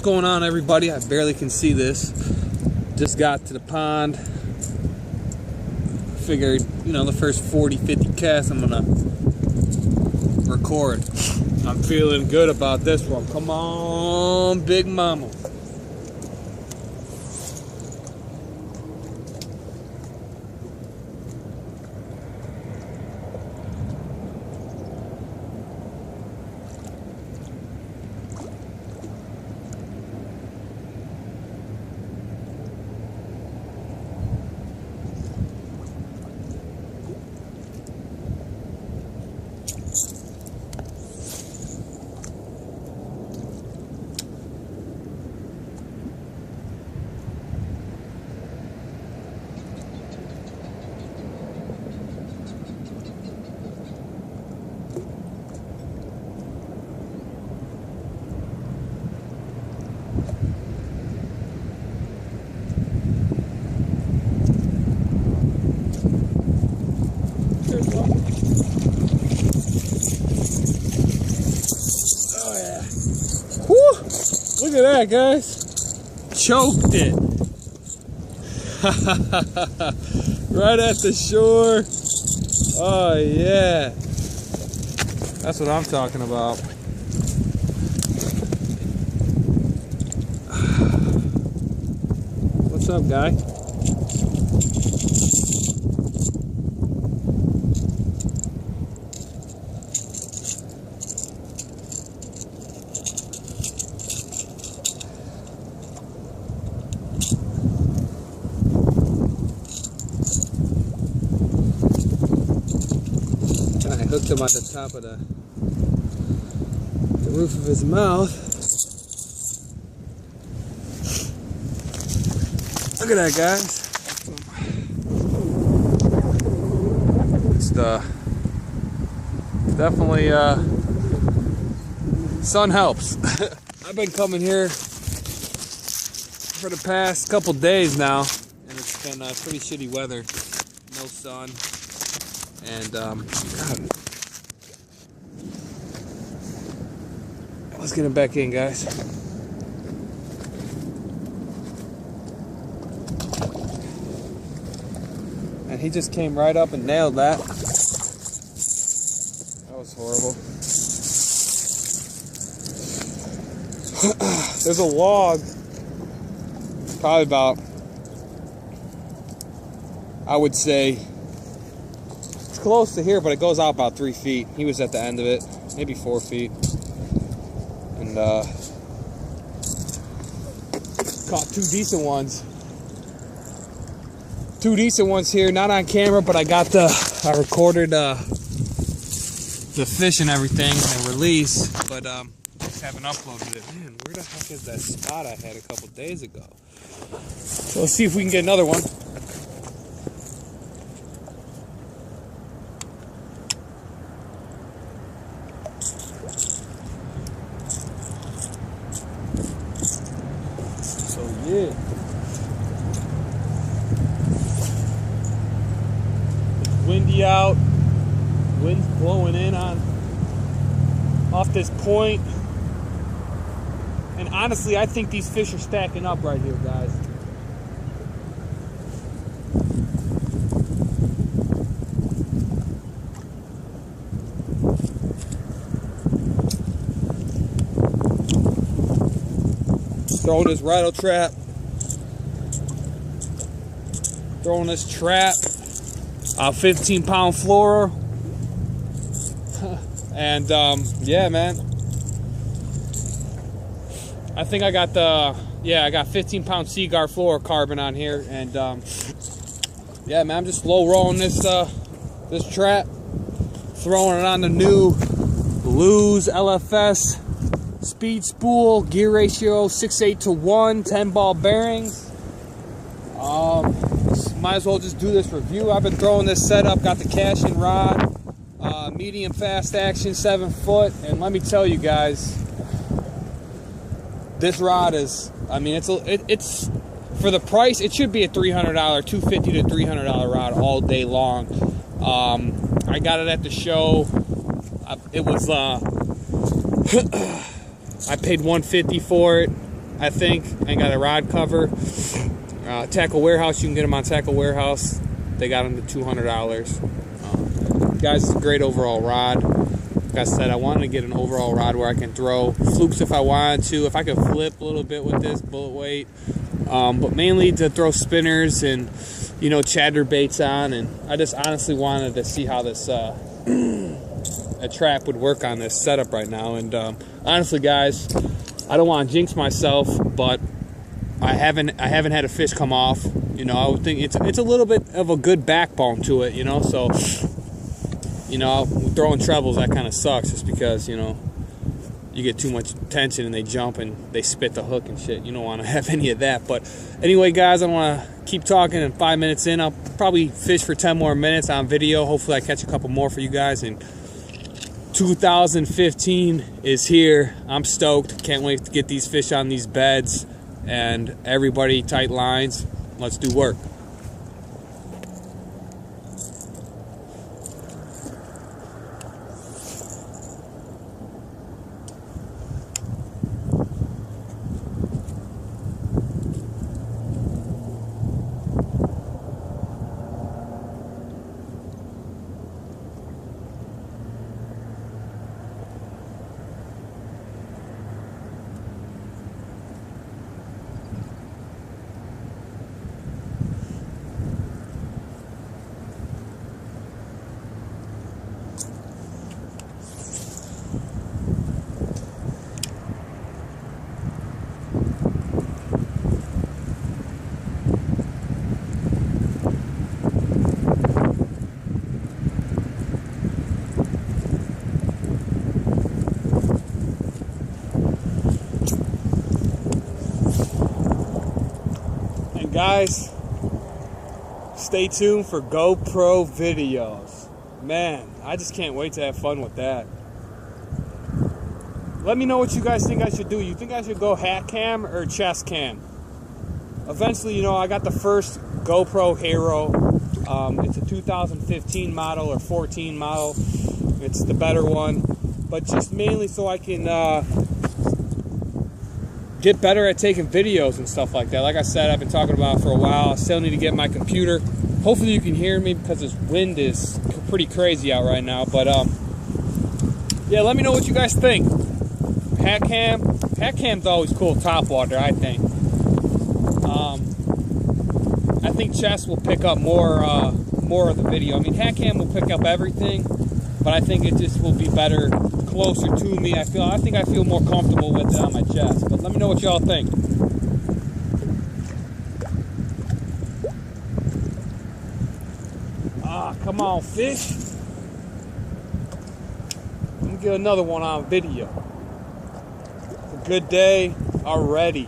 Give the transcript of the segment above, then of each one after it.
going on, everybody? I barely can see this. Just got to the pond. Figured, you know, the first 40-50 casts I'm gonna record. I'm feeling good about this one. Come on, big mama. Oh yeah. Whew! Look at that, guys. Choked it. Right at the shore. Oh yeah. That's what I'm talking about. What's up, guy? I hooked him at the top of the roof of his mouth. Look at that, guys. It's definitely sun helps. I've been coming here for the past couple days now, and it's been pretty shitty weather. No sun. And God, let's get him back in, guys. And he just came right up and nailed that. That was horrible. There's a log, probably about, I would say, close to here, but it goes out about 3 feet. He was at the end of it, maybe 4 feet, and caught two decent ones here, not on camera, but I recorded the fish and everything and release, but just haven't uploaded it. Man, where the heck is that spot I had a couple days ago? So let's see if we can get another one. So yeah, it's windy out, wind's blowing in off this point, and honestly I think these fish are stacking up right here, guys. Throwing this rattle trap, throwing this trap, 15-pound fluoro, and yeah, man, I think I got I got 15-pound Seaguar fluorocarbon on here, and yeah, man, I'm just low rolling this trap, throwing it on the new Lew's LFS speed spool, gear ratio 6:8 to 1, 10-ball bearings. Might as well just do this review. I've been throwing this setup, got the casting rod, medium fast action, 7 foot, and let me tell you guys, this rod is, I mean, it's for the price, it should be a $300, $250 to $300 rod all day long. I got it at the show. It was I paid $150 for it. I think, and got a rod cover. Tackle Warehouse, you can get them on Tackle Warehouse. They got them to $200. Guys, it's a great overall rod. Like I said, I wanted to get an overall rod where I can throw flukes if I wanted to, if I could flip a little bit with this bullet weight, but mainly to throw spinners and, you know, chatterbaits on. And I just honestly wanted to see how this a trap would work on this setup right now. And honestly, guys, I don't want to jinx myself, but I haven't had a fish come off. You know, I would think it's a little bit of a good backbone to it, you know. So, you know, throwing trebles, that kind of sucks, just because, you know, you get too much tension and they jump and they spit the hook and shit. You don't want to have any of that. But anyway, guys, I don't want to keep talking. And 5 minutes in, I'll probably fish for 10 more minutes on video. Hopefully I catch a couple more for you guys. And 2015 is here. I'm stoked. Can't wait to get these fish on these beds. And everybody, tight lines. Let's do work. Guys, stay tuned for GoPro videos. Man, I just can't wait to have fun with that. Let me know what you guys think I should do. You think I should go hat cam or chest cam? Eventually, you know, I got the first GoPro Hero. It's a 2015 model or 14 model. It's the better one, but just mainly so I can get better at taking videos and stuff like that. Like I said, I've been talking about it for a while. I still need to get my computer. Hopefully you can hear me because this wind is pretty crazy out right now. But yeah, let me know what you guys think. Hat cam's always cool top water, I think. I think chest will pick up more of the video. I mean, hat cam will pick up everything, but I think it just will be better closer to me. I think I feel more comfortable with it on my chest. But let me know what y'all think. Ah, come on, fish. Let me get another one on video. It's a good day already.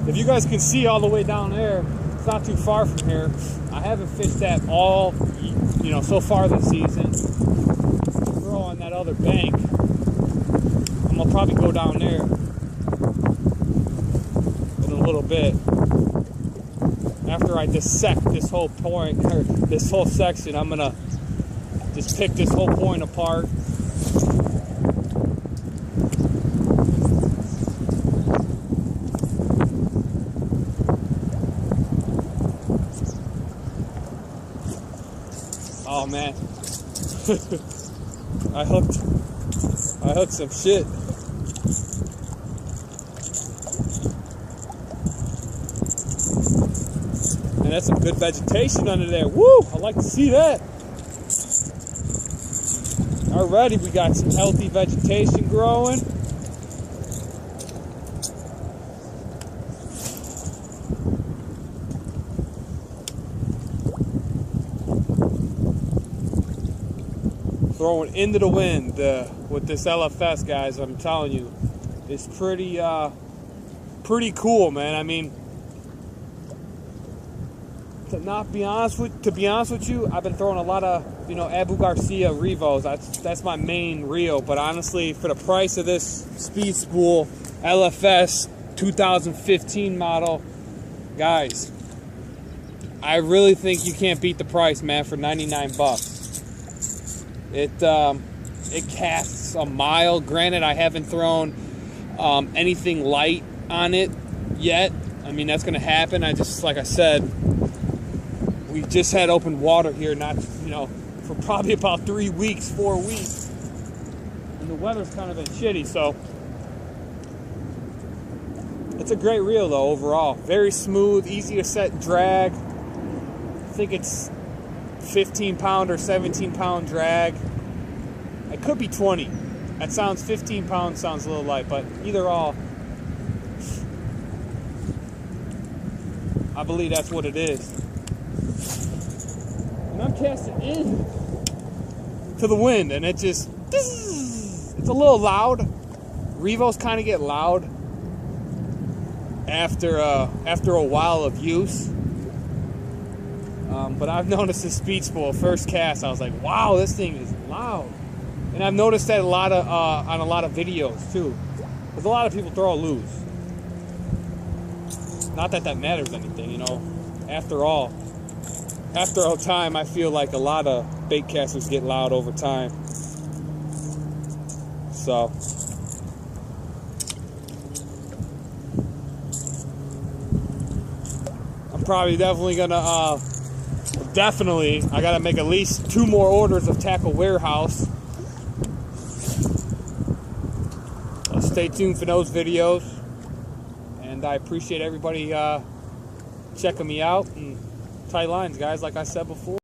If you guys can see all the way down there, it's not too far from here. I haven't fished that all, you know, so far this season. Throw on that other bank. I'm gonna probably go down there in a little bit. After I dissect this whole point, or this whole section, I'm gonna just pick this whole point apart. Oh man, I hooked some shit. And that's some good vegetation under there. Woo! I like to see that. Alrighty, we got some healthy vegetation growing. Throwing into the wind with this LFS, guys. I'm telling you, it's pretty cool, man. I mean, To be honest with you, I've been throwing a lot of, Abu Garcia Revos. That's my main reel. But honestly, for the price of this speed spool LFS 2015 model, guys, I really think you can't beat the price, man. For 99 bucks, it casts a mile. Granted, I haven't thrown anything light on it yet. I mean, that's gonna happen. Like I said, we just had open water here, for probably about 3 weeks, 4 weeks, and the weather's kind of been shitty. So it's a great reel though overall. Very smooth, easy to set and drag. I think it's 15 pound or 17 pound drag. It could be 20. That sounds 15 pounds sounds a little light, but either all, I believe that's what it is. And I'm casting in to the wind, and it's a little loud. Revos kind of get loud after a while of use. But I've noticed this speed spool first cast, I was like, wow, this thing is loud. And I've noticed that on a lot of videos too, because a lot of people throw a loose. Not that matters anything, After a time, I feel like a lot of bait casters get loud over time. So I'm probably definitely gonna I gotta make at least 2 more orders of Tackle Warehouse. Stay tuned for those videos, and I appreciate everybody checking me out. And tight lines, guys, like I said before.